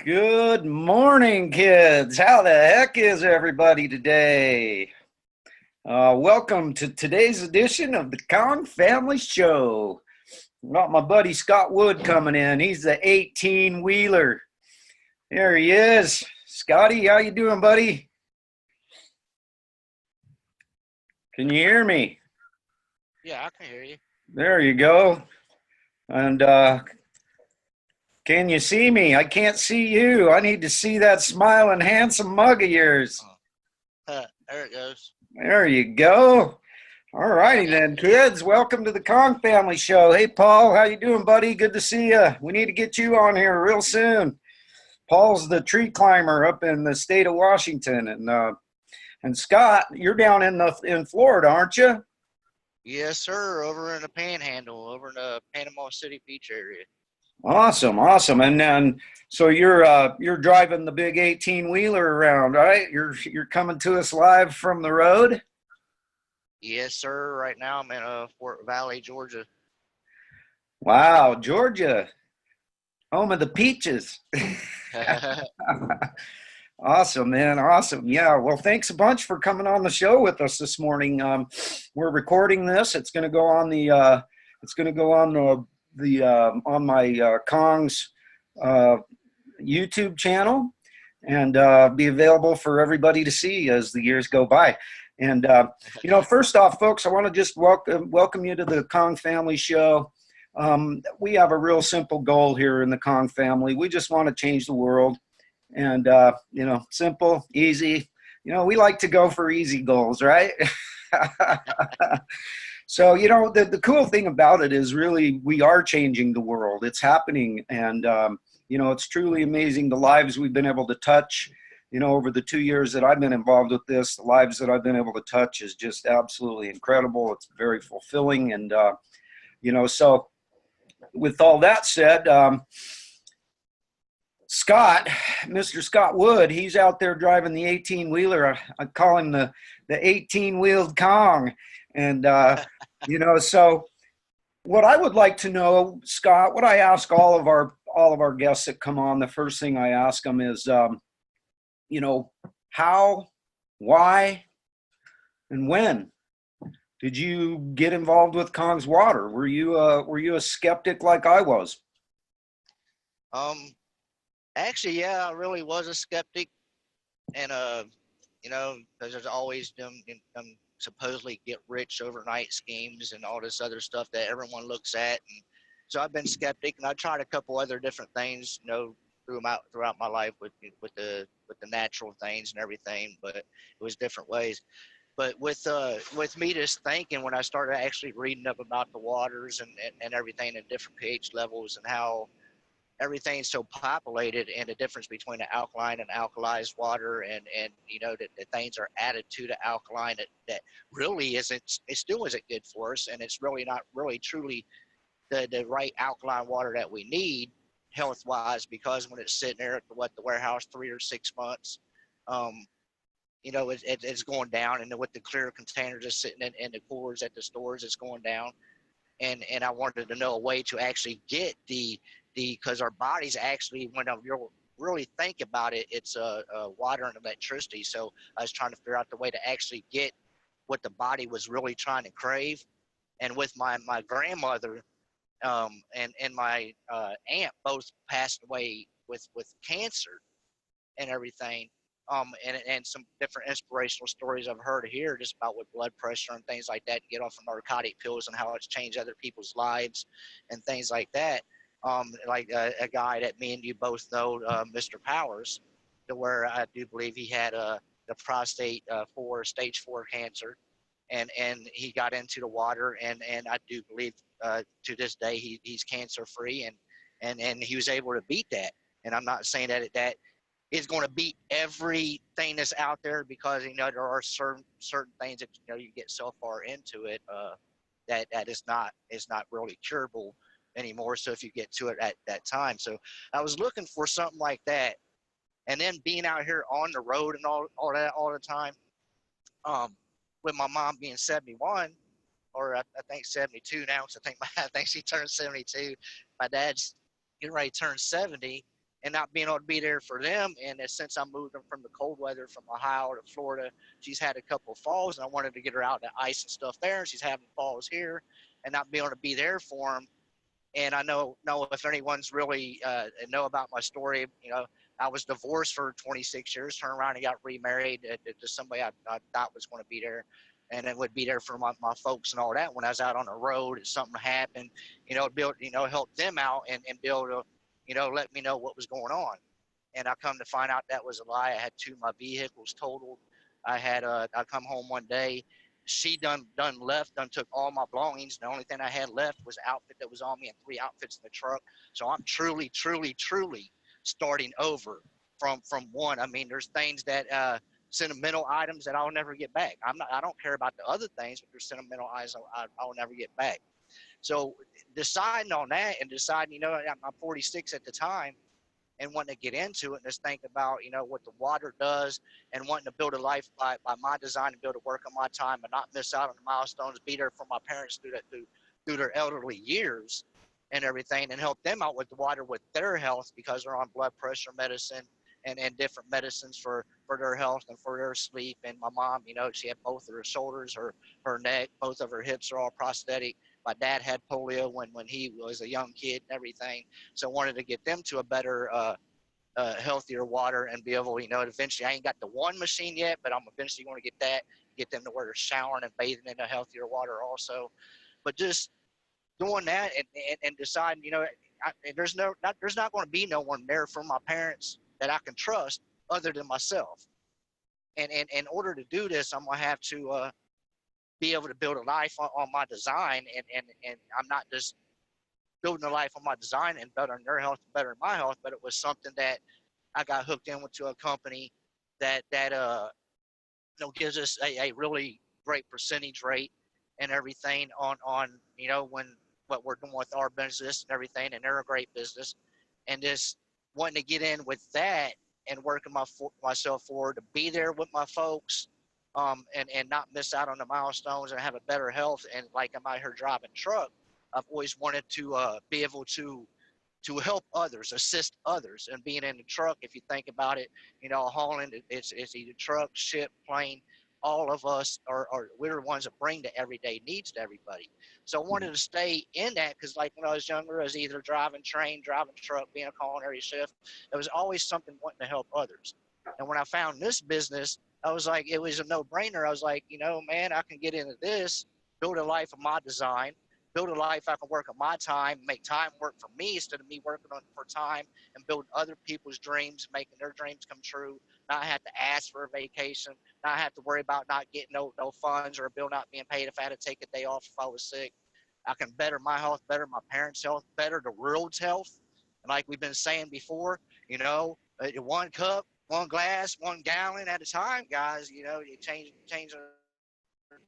Good morning, kids. How the heck is everybody today? Welcome to today's edition of the Kong Family Show. Got my buddy Scott Wood coming in. He's the 18-wheeler. There he is. Scotty, how you doing, buddy? Can you hear me? Yeah, I can hear you. There you go. And can you see me? I can't see you. I need to see that smiling, handsome mug of yours. There it goes. There you go. All righty then, kids. Welcome to the Kong Family Show. Hey, Paul, how you doing, buddy? Good to see you. We need to get you on here real soon. Paul's the tree climber up in the state of Washington, and Scott, you're down in Florida, aren't you? Yes, sir. Over in the Panhandle, over in the Panama City Beach area. Awesome, awesome. And then so you're driving the big 18-wheeler around, right? You're coming to us live from the road. Yes, sir. Right now I'm in Fort Valley, Georgia. Wow, Georgia, home of the peaches. Awesome, man. Awesome. Yeah. Well, thanks a bunch for coming on the show with us this morning. We're recording this. It's going to go on on my Kong's YouTube channel and be available for everybody to see as the years go by. And first off, folks, I want to just welcome you to the Kong Family Show. We have a real simple goal here in the Kong family. We just want to change the world. And, simple, easy. We like to go for easy goals, right? So, the cool thing about it is really we are changing the world. It's happening. And, it's truly amazing the lives we've been able to touch, over the 2 years that I've been involved with this. The lives that I've been able to touch is just absolutely incredible. It's very fulfilling. And, so with all that said, Scott, Mr. Scott Wood, he's out there driving the 18-wheeler. I call him the 18-wheeled Kong. And, so what I would like to know, Scott, what I ask all of our guests that come on, the first thing I ask them is, how, why, and when did you get involved with Kong's Water? Were you a skeptic like I was? Actually, yeah, I really was a skeptic, and because there's always them supposedly get rich overnight schemes and all this other stuff that everyone looks at, and so I've been skeptic, and I tried a couple other different things, throughout my life with the natural things and everything, but it was different ways. But with me just thinking, when I started actually reading up about the waters and everything and different pH levels and how everything's so populated and the difference between the alkaline and alkalized water and that things are added to the alkaline that really isn't, it still isn't good for us, and it's really not really truly the right alkaline water that we need health wise, because when it's sitting there at the warehouse 3 or 6 months, it's going down, and with the clear containers just sitting in the coolers at the stores, it's going down. And I wanted to know a way to actually get because our bodies actually, when I really think about it, it's water and electricity. So I was trying to figure out the way to actually get what the body was really trying to crave. And with my grandmother and my aunt both passed away with cancer and everything. And some different inspirational stories I've heard here just about with blood pressure and things like that, to get off of narcotic pills and how it's changed other people's lives and things like that. Like a guy that me and you both know, Mr. Powers, to where I do believe he had the prostate stage 4 cancer, and he got into the water, and I do believe to this day he's cancer free, and he was able to beat that. And I'm not saying that is going to beat everything that's out there, because there are certain things that you get so far into it that is not really curable anymore. So if you get to it at that time, so I was looking for something like that, and then being out here on the road and all that all the time, with my mom being 71, or I think 72 now, because I think she turned 72. My dad's getting ready to turn 70. and not being able to be there for them. And since I moved them from the cold weather from Ohio to Florida, she's had a couple of falls, and I wanted to get her out in the ice and stuff there. And she's having falls here, and not being able to be there for them. And I know if anyone's really know about my story, I was divorced for 26 years, turned around and got remarried to somebody I thought was going to be there, and then would be there for my folks and all that. When I was out on the road, if something happened, build, help them out and be able to, let me know what was going on. And I come to find out that was a lie. I had my vehicles totaled. I come home one day. She done took all my belongings. The only thing I had left was an outfit that was on me and 3 outfits in the truck. So I'm truly starting over from one. I mean, there's things that sentimental items that I'll never get back. I don't care about the other things, but there's sentimental items I'll never get back. So deciding on that and deciding, I'm 46 at the time, and wanting to get into it and just think about, what the water does, and wanting to build a life by my design and be able to work on my time and not miss out on the milestones, be there for my parents through their elderly years and everything, and help them out with the water with their health, because they're on blood pressure medicine and different medicines for their health and for their sleep. And my mom, she had both of her shoulders, her neck, both of her hips are all prosthetic. My dad had polio when he was a young kid and everything. So I wanted to get them to a better, healthier water and be able, eventually, I ain't got the one machine yet, but I'm eventually going to get that, get them to where they're showering and bathing in a healthier water also. But just doing that and deciding, there's not going to be no one there for my parents that I can trust other than myself. And in order to do this, I'm going to have to be able to build a life on my design. And I'm not just building a life on my design and bettering their health and bettering my health, but it was something that I got hooked in with, to a company that gives us a really great percentage rate and everything on when what we're doing with our business and everything, and they're a great business. And just wanting to get in with that and working myself forward to be there with my folks, and not miss out on the milestones and have a better health. And like I'm out here driving truck, I've always wanted to be able to help others, assist others. And being in the truck, if you think about it, hauling, it's either truck, ship, plane. All of us we're the ones that bring the everyday needs to everybody. So I wanted to stay in that, because like when I was younger, I was either driving train, driving truck, being a culinary chef. It was always something wanting to help others. And when I found this business, I was like, it was a no-brainer. I was like, man, I can get into this, build a life of my design, build a life I can work on my time, make time work for me instead of me working on for time, and building other people's dreams, making their dreams come true, not have to ask for a vacation, not have to worry about not getting no funds or a bill not being paid if I had to take a day off if I was sick. I can better my health, better my parents' health, better the world's health. And like we've been saying before, one cup, one glass, 1 gallon at a time, guys, you change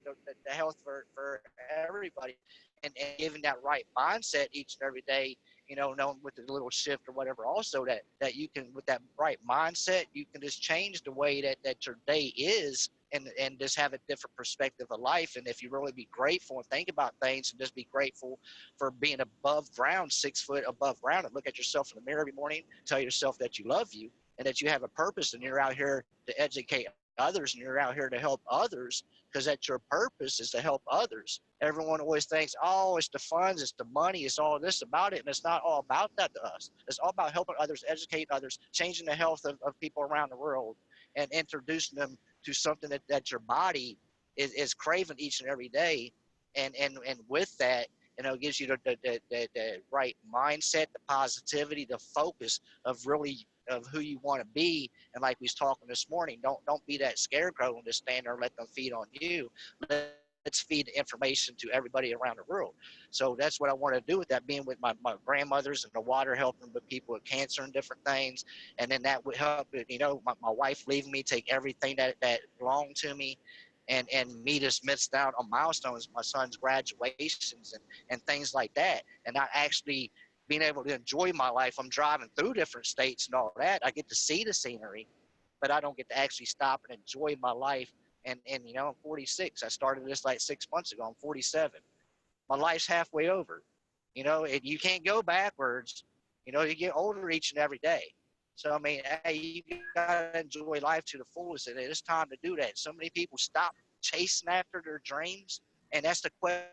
the health for everybody. And giving that right mindset each and every day, knowing with a little shift or whatever, also that you can, with that right mindset, you can just change the way that your day is, and just have a different perspective of life. And if you really be grateful and think about things, and just be grateful for being above ground, 6 foot above ground, and look at yourself in the mirror every morning, tell yourself that you love you and that you have a purpose, and you're out here to educate others, and you're out here to help others, because that's your purpose, is to help others. Everyone always thinks, oh, it's the funds, it's the money, it's all this about it. And it's not all about that to us. It's all about helping others, educating others, changing the health of people around the world, and introducing them to something that your body is craving each and every day. And with that, it gives you the right mindset, the positivity, the focus of really of who you want to be. And like we was talking this morning, don't be that scarecrow and just stand there and let them feed on you. Let's feed the information to everybody around the world. So that's what I want to do with that, being with my grandmothers and the water, helping with people with cancer and different things. And then that would help, my wife leaving me, take everything that belonged to me, and me just missed out on milestones, my son's graduations and things like that. And not actually being able to enjoy my life. I'm driving through different states and all that. I get to see the scenery, but I don't get to actually stop and enjoy my life. And I'm 46. I started this like 6 months ago. I'm 47. My life's halfway over. You can't go backwards. You get older each and every day. So, I mean, hey, you got to enjoy life to the fullest, and it's time to do that. So many people stop chasing after their dreams, and that's the question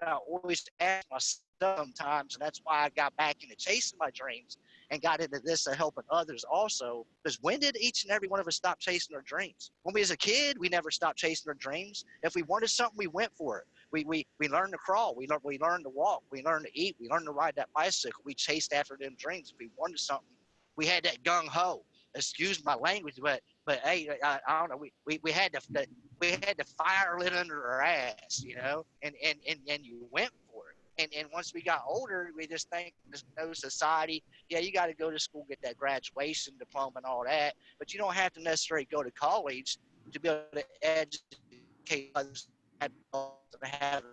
I always ask myself sometimes, and that's why I got back into chasing my dreams and got into this of helping others also. Because when did each and every one of us stop chasing our dreams? When we was a kid, we never stopped chasing our dreams. If we wanted something, we went for it. We learned to crawl. We learned to walk. We learned to eat. We learned to ride that bicycle. We chased after them dreams. If we wanted something, we had that gung ho. Excuse my language, but hey, I don't know. We had the fire lit under our ass, you know, and you went for it. And once we got older, we just think there's no society. Yeah, you got to go to school, get that graduation diploma and all that, but you don't have to necessarily go to college to be able to educate others and have,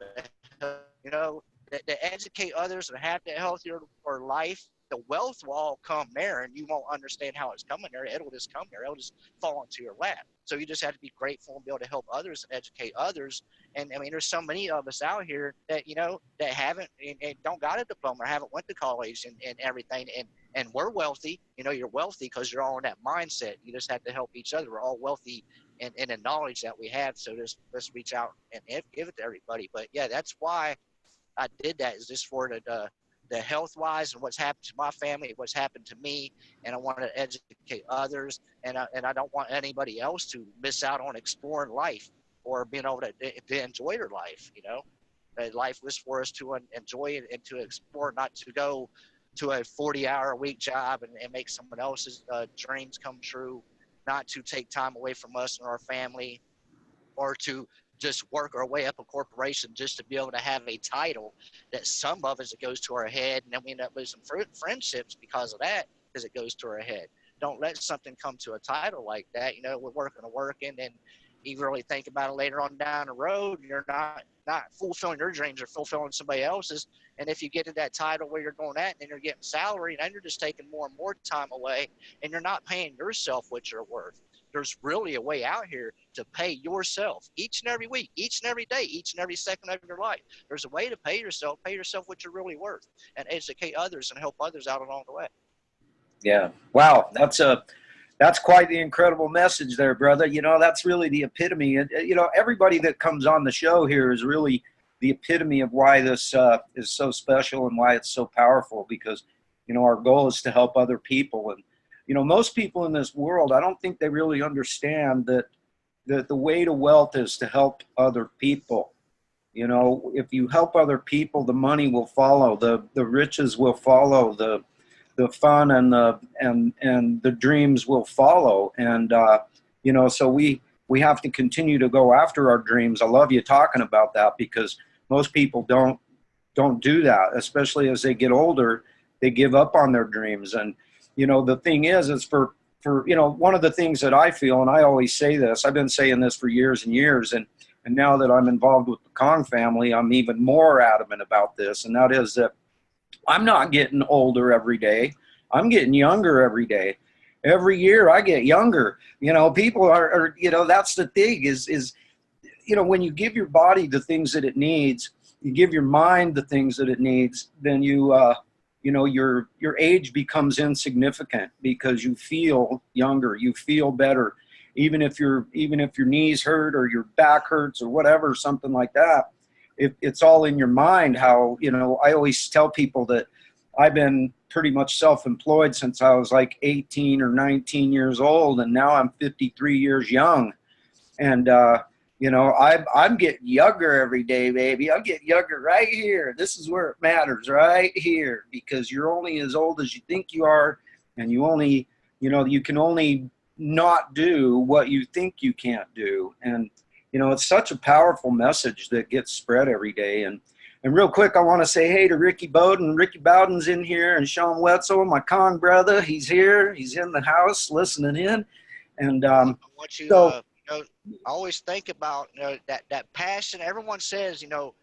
you know, to educate others and have that healthier or life. The wealth will all come there, and you won't understand how it's coming there. It'll just come there. It'll just fall into your lap. So you just have to be grateful and be able to help others and educate others. And I mean, there's so many of us out here that, you know, that haven't and don't got a diploma or haven't went to college and everything. And we're wealthy. You know, you're wealthy because you're all in that mindset. You just have to help each other. We're all wealthy in the knowledge that we have. So just let's reach out and give it to everybody. But yeah, that's why I did that, is just for the health wise and what's happened to my family, what's happened to me, and I want to educate others, and I don't want anybody else to miss out on exploring life or being able to enjoy their life. You know, life was for us to enjoy it and to explore, not to go to a 40-hour-a-week job and make someone else's dreams come true, not to take time away from us and our family, or to just work our way up a corporation just to be able to have a title that some of us, it goes to our head, and then we end up losing friendships because of that, because it goes to our head. Don't let something come to a title like that. You know, we're working, and you really think about it later on down the road, you're not fulfilling your dreams or fulfilling somebody else's. And if you get to that title where you're going at, and you're getting salary, and you're just taking more and more time away, and you're not paying yourself what you're worth. There's really a way out here to pay yourself each and every week, each and every day, each and every second of your life. There's a way to pay yourself what you're really worth, and educate others and help others out along the way. Yeah. Wow. That's quite the incredible message there, brother. You know, that's really the epitome. And, you know, everybody that comes on the show here is really the epitome of why this is so special and why it's so powerful, because, you know, our goal is to help other people. And, you know, most people in this world, I don't think they really understand that the way to wealth is to help other people. You know, if you help other people, the money will follow, the riches will follow, the fun and the dreams will follow. And you know, so we have to continue to go after our dreams. I love you talking about that, because most people don't do that, especially as they get older. They give up on their dreams. And you know, the thing is for you know, one of the things that I feel, and I always say this, I've been saying this for years and years, and now that I'm involved with the Kong family, I'm even more adamant about this, and that is that I'm not getting older every day. I'm getting younger every day. Every year I get younger. You know, people are you know, that's the thing is, you know, when you give your body the things that it needs, you give your mind the things that it needs, then you know, your age becomes insignificant, because you feel younger, you feel better. Even if your knees hurt or your back hurts or whatever, something like that, it's all in your mind. How, you know, I always tell people that I've been pretty much self-employed since I was like 18 or 19 years old, and now I'm 53 years young. And you know, I'm getting younger every day, baby. I'm getting younger right here. This is where it matters, right here, because you're only as old as you think you are, and you only, you know, you can only not do what you think you can't do. And you know, it's such a powerful message that gets spread every day. And real quick, I want to say hey to Ricky Bowden. Ricky Bowden's in here, and Sean Wetzel, my Kong brother. He's here. He's in the house listening in. And I want you, so you know, I always think about, you know, that passion. Everyone says, you know,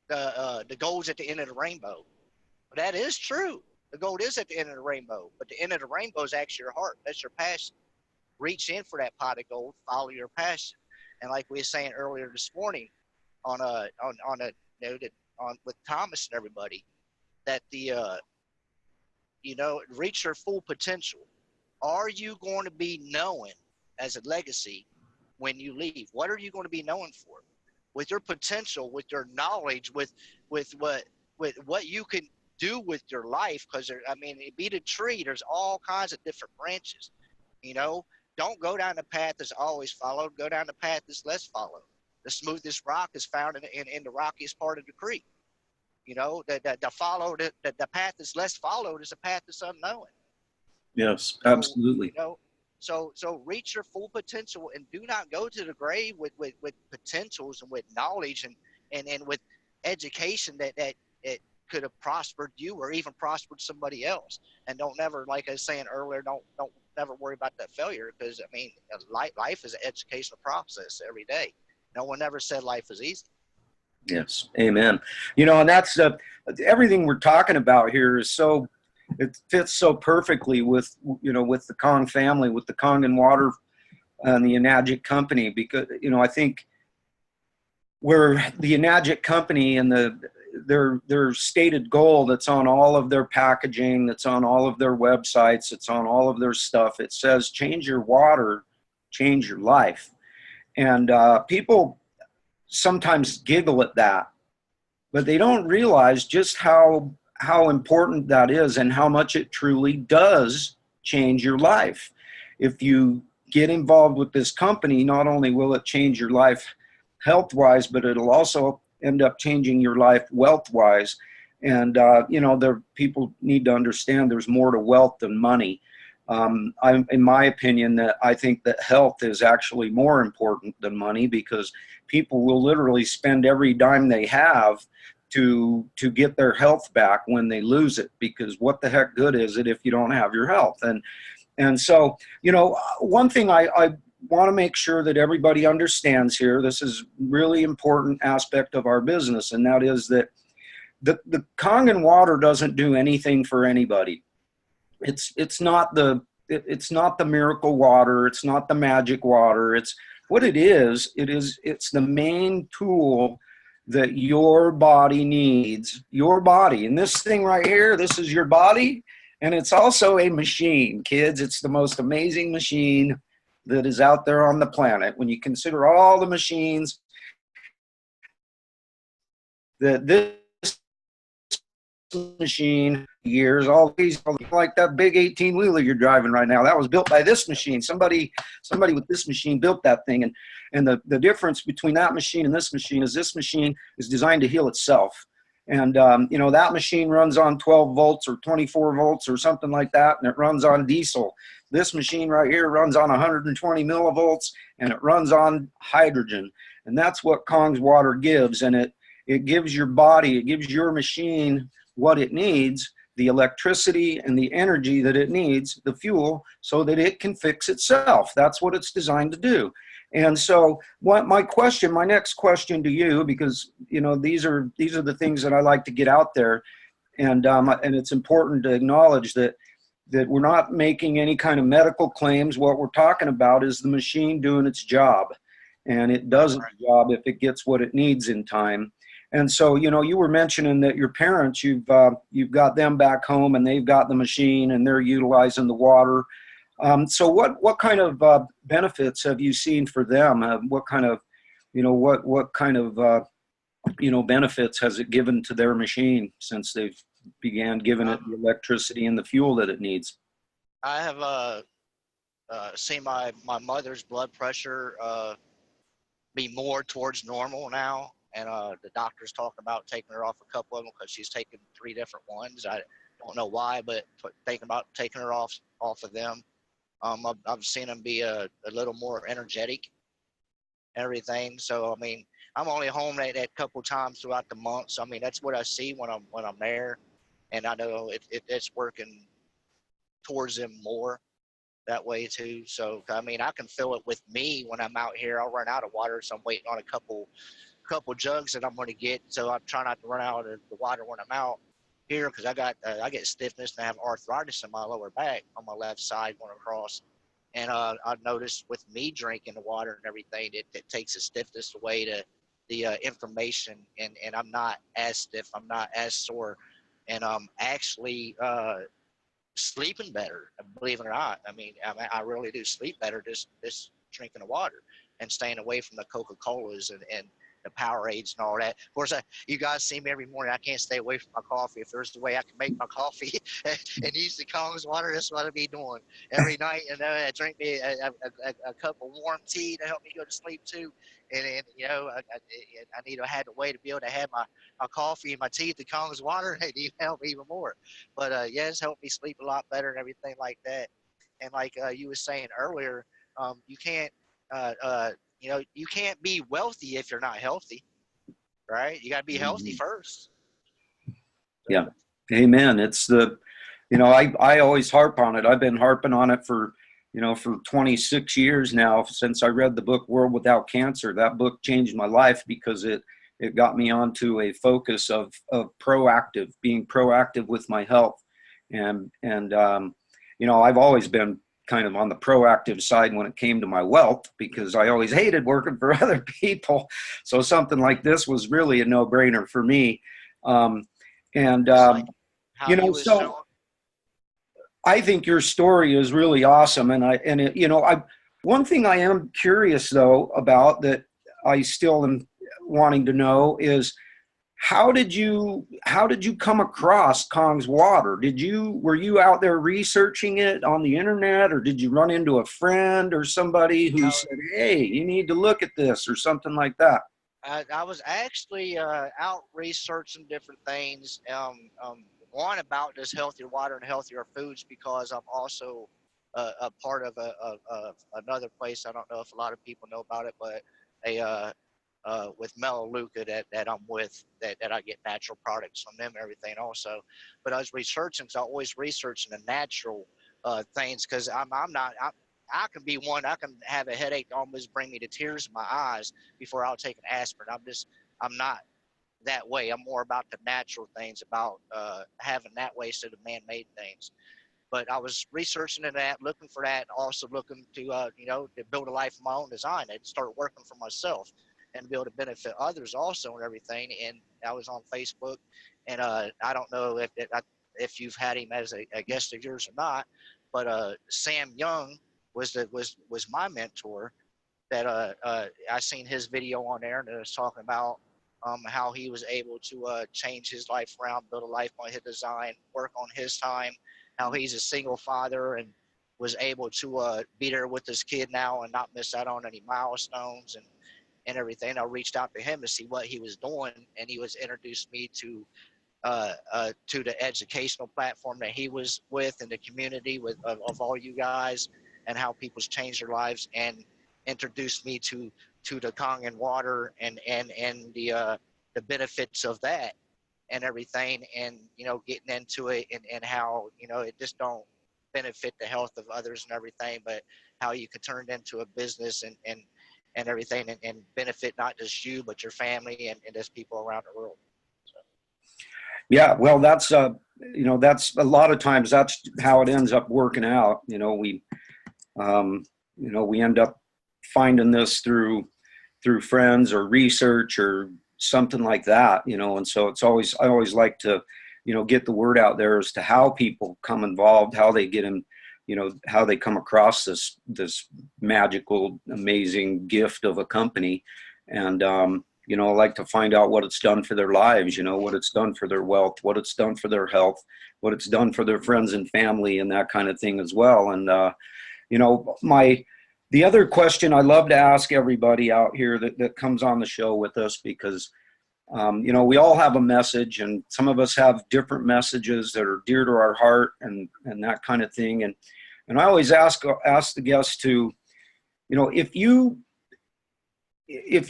the gold's at the end of the rainbow. But that is true. The gold is at the end of the rainbow, but the end of the rainbow is actually your heart. That's your passion. Reach in for that pot of gold. Follow your passion. And like we were saying earlier this morning, on a you know, that on with Thomas and everybody, that the you know, reach your full potential. are you going to be known as a legacy when you leave? What are you going to be known for? With your potential, with your knowledge, with what you can do with your life, because I mean, be the tree. There's all kinds of different branches. You know, don't go down the path that's always followed. Go down the path that's less followed. The smoothest rock is found in the rockiest part of the creek. You know, the path that's less followed is a path that's unknown. Yes, So, absolutely. you know, so reach your full potential and do not go to the grave with potentials and with knowledge and with education that it could have prospered you or even prospered somebody else. And don't never, like I was saying earlier, don't never worry about that failure, because I mean, life is an educational process every day. No one ever said life is easy. Yes, amen. You know, and that's everything we're talking about here is so, it fits so perfectly with, you know, with the Kong family, with the Kong and Water and the Enagic company, because, you know, I think where the Enagic company and their stated goal that's on all of their packaging, that's on all of their websites, it's on all of their stuff, it says change your water, change your life. And people sometimes giggle at that, but they don't realize just how important that is and how much it truly does change your life. If you get involved with this company, not only will it change your life health wise, but it'll also end up changing your life wealth wise. And you know, there, people need to understand there's more to wealth than money. I'm, in my opinion, that I think that health is actually more important than money, because people will literally spend every dime they have to get their health back when they lose it, because what the heck good is it if you don't have your health? And so, you know, one thing I want to make sure that everybody understands here, this is really important aspect of our business, and that is that the Kong and Water doesn't do anything for anybody. It's not the miracle water, it's not the magic water. It's what it is. It's the main tool that your body needs. Your body, and this thing right here, this is your body, and it's also a machine, kids. It's the most amazing machine that is out there on the planet. When you consider all the machines that this machine years, all these, like that big 18 wheeler you're driving right now, that was built by this machine. Somebody with this machine built that thing. And the difference between that machine and this machine is this machine is designed to heal itself. And you know, that machine runs on 12 volts or 24 volts or something like that, and it runs on diesel. This machine right here runs on 120 millivolts, and it runs on hydrogen. And that's what Kong's Water gives. And it gives your body, it gives your machine what it needs, the electricity and the energy that it needs, the fuel, so that it can fix itself. That's what it's designed to do. And so what my next question to you, because, you know, these are the things that I like to get out there. And it's important to acknowledge that we're not making any kind of medical claims. What we're talking about is the machine doing its job, and it does its job if it gets what it needs in time. And so, you know, you were mentioning that your parents, you've got them back home, and they've got the machine, and they're utilizing the water. So what kind of benefits have you seen for them? What kind of, you know, what kind of you know, benefits has it given to their machine since they've began giving it the electricity and the fuel that it needs? I have seen my mother's blood pressure be more towards normal now, and the doctor's talking about taking her off a couple of them because she's taken 3 different ones. I don't know why, but thinking about taking her off of them. I've seen them be a little more energetic, everything. So I mean, I'm only home that couple times throughout the month. So I mean, that's what I see when I'm there, and I know it's working towards them more that way too. So I mean, I can feel it with me when I'm out here. I'll run out of water, so I'm waiting on a couple jugs that I'm going to get. So I'm trying not to run out of the water when I'm out here, because I get stiffness and I have arthritis in my lower back on my left side going across. And I've noticed with me drinking the water and everything, it takes the stiffness away, to the inflammation, and I'm not as stiff, I'm not as sore, and I'm actually sleeping better, believe it or not. I really do sleep better just drinking the water and staying away from the Coca-Colas and the Powerades and all that. Of course, you guys see me every morning. I can't stay away from my coffee. If there's a way I can make my coffee and use the Kong's water, that's what I'll be doing every night. And I drink me a cup of warm tea to help me go to sleep too. And I need to have a way to be able to have my coffee and my tea with the Kong's water, and it help me even more. But yeah, it's helped me sleep a lot better and everything like that. And like you were saying earlier, you can't you can't be wealthy if you're not healthy, right? You got to be healthy first. So. Yeah. Amen. It's I always harp on it. I've been harping on it for 26 years now, since I read the book World Without Cancer. That book changed my life because it got me onto a focus of being proactive with my health. And I've always been kind of on the proactive side when it came to my wealth, because I always hated working for other people. So something like this was really a no-brainer for me. I think your story is really awesome. One thing I am curious though about, that I still am wanting to know, is how did you come across Kong's water? Were you out there researching it on the internet, or did you run into a friend or somebody who said, hey, you need to look at this, or something like that? I was actually out researching different things. One, about this healthier water and healthier foods, because I'm also a part of another place. I don't know if a lot of people know about it, but with Melaleuca that I'm with, that I get natural products from them and everything also. But I was researching, because I always researching the natural things, because I can be one. I can have a headache that almost bring me to tears in my eyes before I'll take an aspirin. I'm not that way. I'm more about the natural things, about having that way instead of man-made things. But I was researching that, looking for that, and also looking to to build a life of my own design and start working for myself and be able to benefit others also and everything. And I was on Facebook, and I don't know if you've had him as a guest of yours or not, but Sam Young was my mentor. That I seen his video on there, and it was talking about how he was able to change his life around, build a life on his design, work on his time, how he's a single father and was able to be there with his kid now and not miss out on any milestones and everything. I reached out to him to see what he was doing, and he was introduced me to the educational platform that he was with, in the community of all you guys, and how people's changed their lives, and introduced me to the Kong and water and the benefits of that and everything, and getting into it, and how it just don't benefit the health of others and everything, but how you could turn it into a business and everything, and benefit not just you but your family and just people around the world. So. Yeah, well, that's that's a lot of times that's how it ends up working out. We end up finding this through friends or research or something like that, and so I always like to get the word out there as to how people come involved, how they get in, how they come across this magical, amazing gift of a company. And I like to find out what it's done for their lives, what it's done for their wealth, what it's done for their health, what it's done for their friends and family, and that kind of thing as well. And the other question I love to ask everybody out here that comes on the show with us, because we all have a message, and some of us have different messages that are dear to our heart and that kind of thing. And I always ask the guests to, if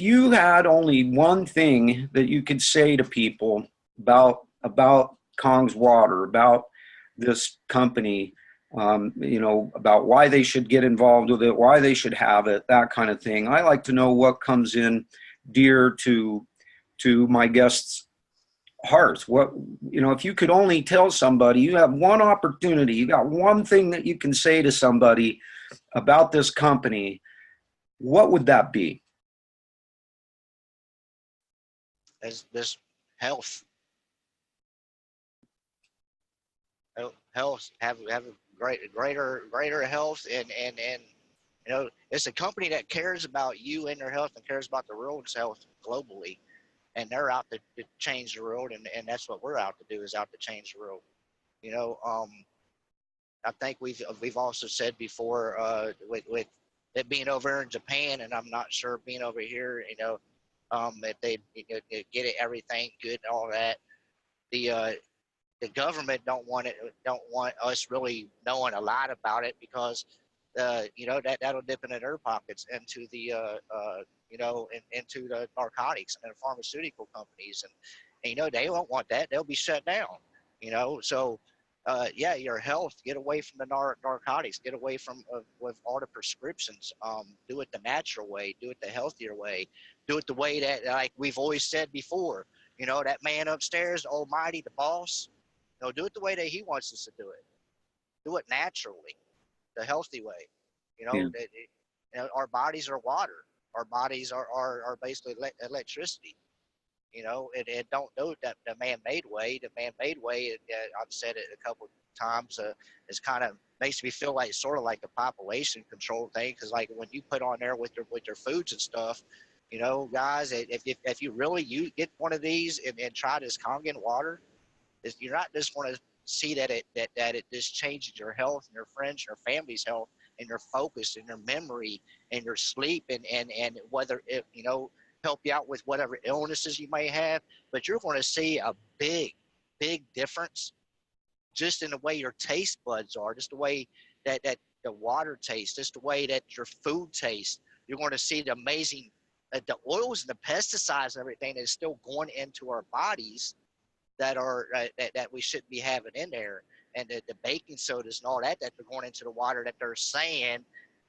you had only one thing that you could say to people about Kong's water, about this company, about why they should get involved with it, why they should have it, that kind of thing. I like to know what comes in dear to my guests' hearts. If you could only tell somebody, you have one opportunity, you got one thing that you can say to somebody about this company, what would that be? As this health. health, have a greater health, and it's a company that cares about you and your health and cares about the world's health globally, and they're out to change the world, and that's what we're out to do, is out to change the world. You know, I think we've also said before, with it being over in Japan, and I'm not sure being over here, if they get it, everything good and all that. The government don't want us really knowing a lot about it, because that'll dip into their pockets, into the into the narcotics and the pharmaceutical companies, and they won't want that. They'll be shut down. So yeah, your health, get away from the narcotics, get away from with all the prescriptions. Do it the natural way, do it the healthier way, do it the way that, like we've always said before, that man upstairs, the almighty, the boss, do it the way that he wants us to do it. Do it naturally, the healthy way. Yeah. Our bodies are water. Our bodies are basically electricity. It don't do that the man-made way. The man-made way, I've said it a couple of times, is kind of makes me feel like sort of like a population control thing, because like when you put on there with your foods and stuff, guys, if you really get one of these and try this Kangen water, you're not just going to see that it just changes your health and your friends, your family's health, and your focus and your memory and your sleep, and whether it help you out with whatever illnesses you may have, but you're going to see a big difference just in the way your taste buds are, just the way that the water tastes, just the way that your food tastes. You're going to see the amazing the oils and the pesticides and everything that is still going into our bodies that are that we shouldn't be having in there, and the baking sodas and all that they're going into the water that they're saying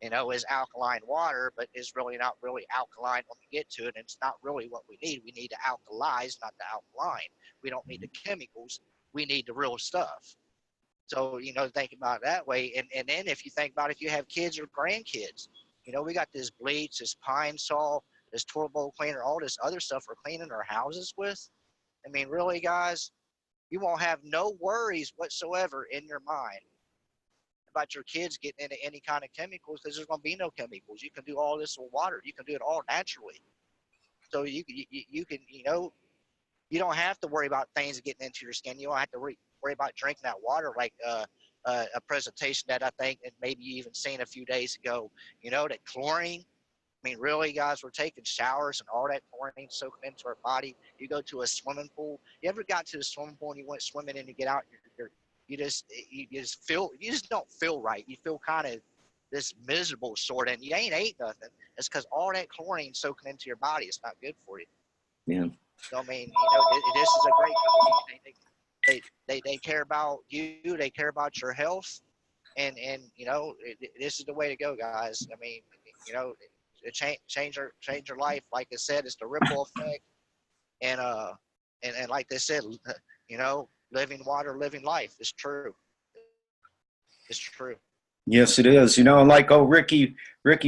is alkaline water, but is really not really alkaline when we get to it. And it's not really what we need. We need to alkalize, not the alkaline. We don't need the chemicals. We need the real stuff. So, think about it that way. And then if you think about if you have kids or grandkids, we got this bleach, this pine sol, this turbo cleaner, all this other stuff we're cleaning our houses with. I mean, really, guys, you won't have no worries whatsoever in your mind about your kids getting into any kind of chemicals, because there's going to be no chemicals. You can do all this with water. You can do it all naturally. So you can, you don't have to worry about things getting into your skin. You don't have to worry about drinking that water like a presentation that I think, and maybe you even seen a few days ago, that chlorine. I mean, really, guys, we're taking showers and all that chlorine soaking into our body. You go to a swimming pool. You ever got to the swimming pool and you went swimming and you get out, you just don't feel right. You feel kind of this miserable sort of, and you ain't ate nothing. It's because all that chlorine soaking into your body. It's not good for you. Yeah. So I mean, this is a great company. They care about you. They care about your health, and this is the way to go, guys. I mean, change your life. Like I said, it's the ripple effect, and like they said, living water, living life. It's true. It's true. Yes, it is. Like Ricky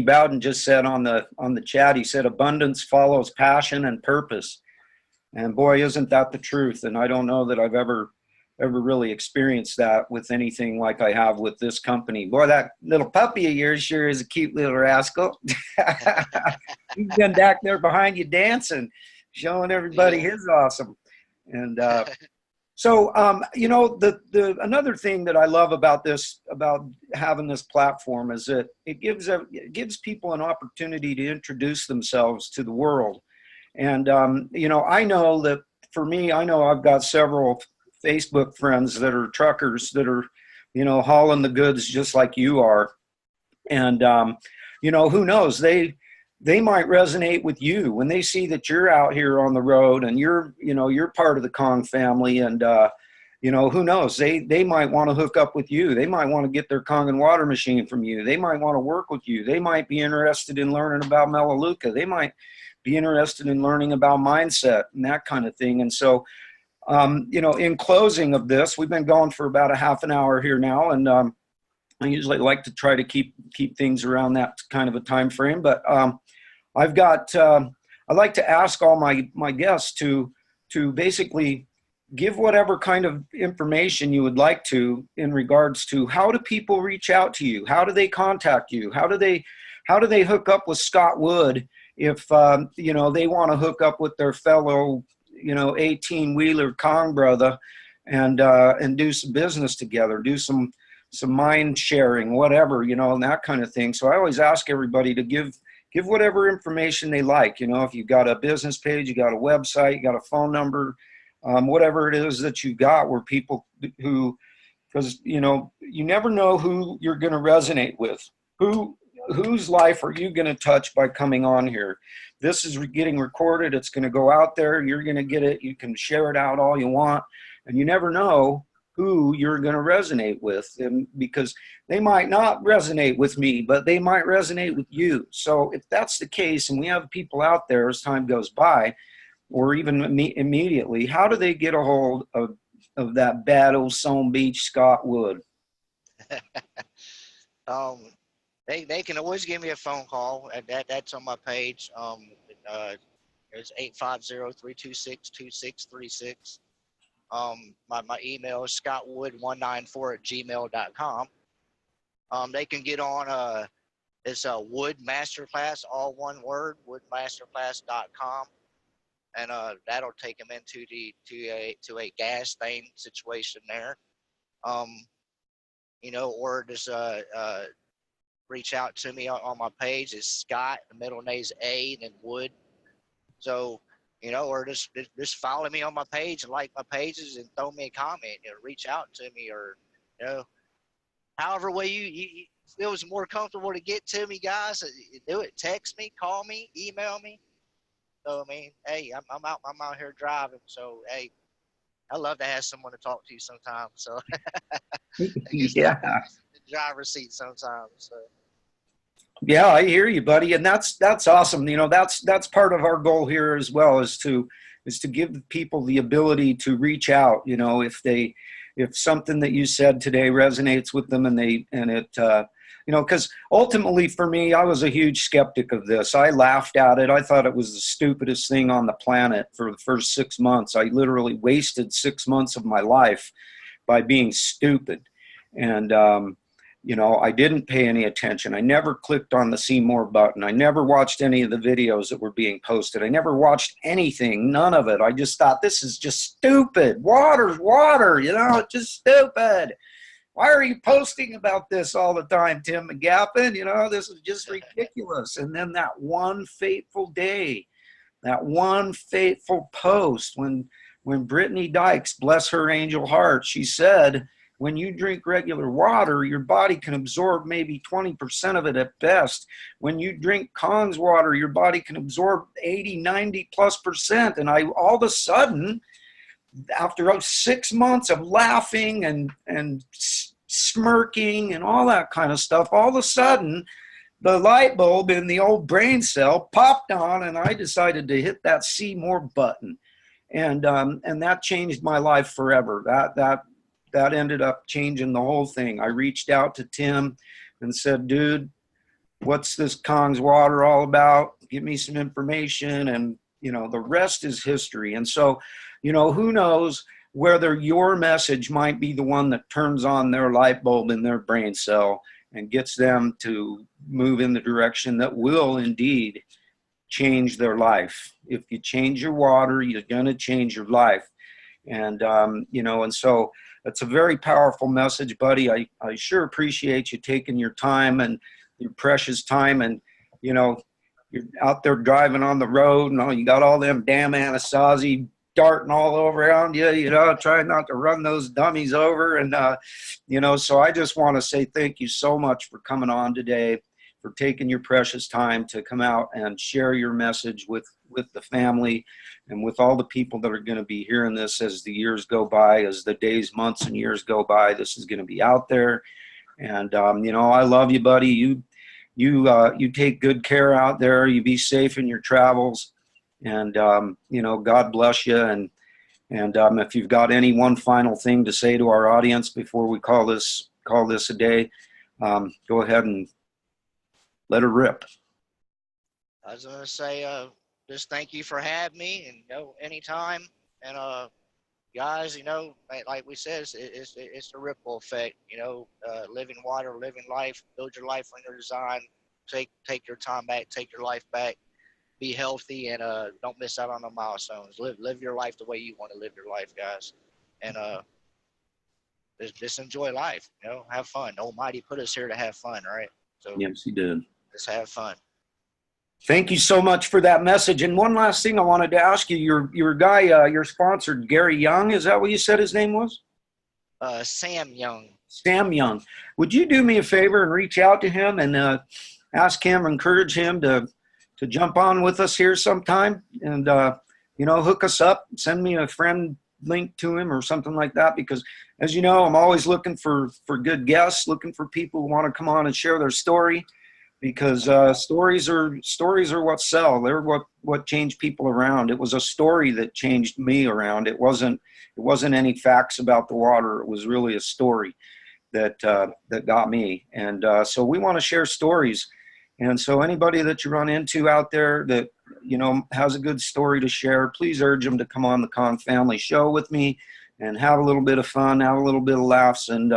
Bowden just said on the chat, he said abundance follows passion and purpose. And boy, isn't that the truth? And I don't know that I've ever really experienced that with anything like I have with this company. Boy, that little puppy of yours sure is a cute little rascal. He's been back there behind you dancing, showing everybody his awesome. And so, the another thing that I love about having this platform is that it gives people an opportunity to introduce themselves to the world. And, I know that for me, I know I've got several Facebook friends that are truckers that are, hauling the goods just like you are. And, who knows, they might resonate with you when they see that you're out here on the road and you're part of the Kong family. And, who knows, they might want to hook up with you. They might want to get their Kangen water machine from you. They might want to work with you. They might be interested in learning about Melaleuca. They might be interested in learning about mindset and that kind of thing. And so, in closing of this, we've been going for about a half an hour here now, and I usually like to try to keep things around that kind of a time frame. But I like to ask all my guests to basically give whatever kind of information you would like to in regards to how do people reach out to you? How do they contact you? How do they hook up with Scott Wood if, you know, they want to hook up with their fellow, you know, 18-wheeler Kong brother and do some business together, do some mind sharing, whatever, you know, and that kind of thing. So I always ask everybody to give whatever information they like. You know, if you've got a business page, you got a website, you got a phone number, whatever it is that you got, where people who, because, you know, you never know who you're going to resonate with. Whose life are you going to touch by coming on here? This is getting recorded. It's going to go out there. You're going to get it. You can share it out all you want. And you never know who you're going to resonate with, and because they might not resonate with me, but they might resonate with you. So if that's the case, and we have people out there as time goes by, or even immediately, how do they get a hold of that bad old Stone Beach Scott Wood? They can always give me a phone call. That's on my page. It's 850-326-2636. My email is scottwood194@gmail.com. They can get on it's a Wood Masterclass, all one word, woodmasterclass.com, and that'll take them into to a gas thing situation there. You know, or just reach out to me on my page. It's Scott, the middle name's A, and then Wood. So, you know, or just follow me on my page and like my pages and throw me a comment, you know, reach out to me, or, you know, however way you feels more comfortable to get to me, guys. Do it. Text me, call me, email me. So, I mean, hey, I'm out here driving. So, hey, I love to have someone to talk to sometimes. So, I guess Yeah. the driver's seat sometimes. So. Yeah, I hear you, buddy, and that's awesome. You know, that's part of our goal here as well, is to give people the ability to reach out. You know, if something that you said today resonates with them, and it you know, because ultimately for me, I was a huge skeptic of this. I laughed at it. I thought it was the stupidest thing on the planet for the first 6 months. I literally wasted 6 months of my life by being stupid, and you know, I didn't pay any attention. I never clicked on the see more button. I never watched any of the videos that were being posted. I never watched anything, none of it. I just thought, this is just stupid. Water's water, you know, it's just stupid. Why are you posting about this all the time, Tim McGappin? You know, this is just ridiculous. And then that one fateful day, that one fateful post when Brittany Dykes, bless her angel heart, she said, when you drink regular water, your body can absorb maybe 20% of it at best. When you drink Kong's water, your body can absorb 80, 90+%. And I, all of a sudden, after 6 months of laughing and smirking and all that kind of stuff, all of a sudden, the light bulb in the old brain cell popped on, and I decided to hit that see more button. And that changed my life forever. That ended up changing the whole thing. I reached out to Tim and said, dude, what's this Kong's water all about? Give me some information. And, you know, the rest is history. And so, you know, who knows whether your message might be the one that turns on their light bulb in their brain cell and gets them to move in the direction that will indeed change their life. If you change your water, you're going to change your life. And, you know, and so it's a very powerful message, buddy. I sure appreciate you taking your time and your precious time. And, you know, you're out there driving on the road and all, you got all them damn Anasazi darting all over around you, you know, trying not to run those dummies over. And, you know, so I just want to say thank you so much for coming on today, for taking your precious time to come out and share your message with the family and with all the people that are going to be hearing this as the years go by, as the days, months, and years go by. This is going to be out there. And, you know, I love you, buddy. You take good care out there. You be safe in your travels. And, you know, God bless you. And if you've got any one final thing to say to our audience before we call this a day, go ahead and let her rip. I was gonna say, just thank you for having me, and anytime. And guys, you know, like we said, it's a ripple effect. You know, living water, living life, build your life on your design. Take your time back, take your life back. Be healthy, and don't miss out on the milestones. Live your life the way you want to live your life, guys, and just enjoy life. You know, have fun. Almighty put us here to have fun, right? So Yes, he did. let's have fun. Thank you so much for that message. And one last thing I wanted to ask you, your guy, your sponsor, Gary Young, is that what you said his name was? Sam Young. Sam Young. Would you do me a favor and reach out to him and ask him, encourage him to jump on with us here sometime and, you know, hook us up, send me a friend link to him or something like that, because as you know, I'm always looking for good guests, looking for people who want to come on and share their story, because stories are what sell. They're what change people around. It was a story that changed me around. It wasn't any facts about the water. It was really a story that got me. And so we want to share stories. And so anybody that you run into out there that, you know, has a good story to share, please urge them to come on the Kong Family Show with me and have a little bit of fun, have a little bit of laughs, and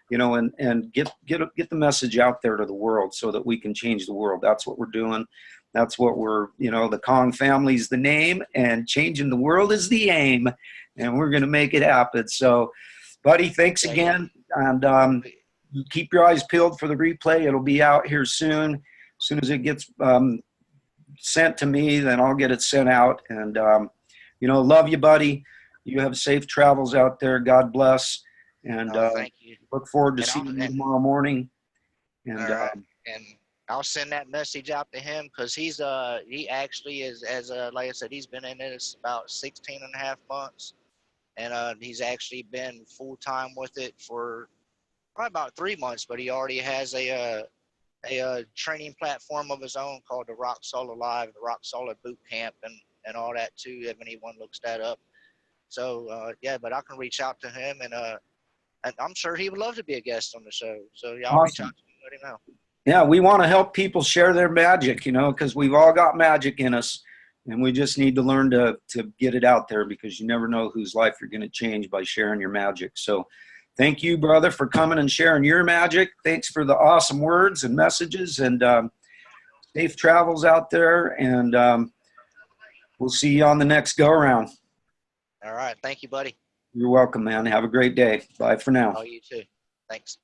you know, and get the message out there to the world so that we can change the world. That's what we're doing. That's what we're, you know, the Kong Family is the name, and changing the world is the aim, and we're going to make it happen. So, buddy, thanks again, and keep your eyes peeled for the replay. It'll be out here soon. As soon as it gets sent to me, then I'll get it sent out. And, you know, love you, buddy. You have safe travels out there. God bless. And Thank you. look forward to seeing you tomorrow morning. And, all right. And I'll send that message out to him, because he actually is, as like I said, he's been in this about 16 and a half months. And he's actually been full time with it for probably about 3 months, but he already has a training platform of his own called the Rock Solid Live, the Rock Solid Boot Camp, and all that too, if anyone looks that up. So yeah, but I can reach out to him, and I'm sure he would love to be a guest on the show. So y'all awesome. reach out to him, let him know. Yeah, we want to help people share their magic, you know, because we've all got magic in us, and we just need to learn to get it out there, because you never know whose life you're going to change by sharing your magic. So thank you, brother, for coming and sharing your magic. Thanks for the awesome words and messages, and safe travels out there, and we'll see you on the next go-around. All right. Thank you, buddy. You're welcome, man. Have a great day. Bye for now. Oh, you too. Thanks.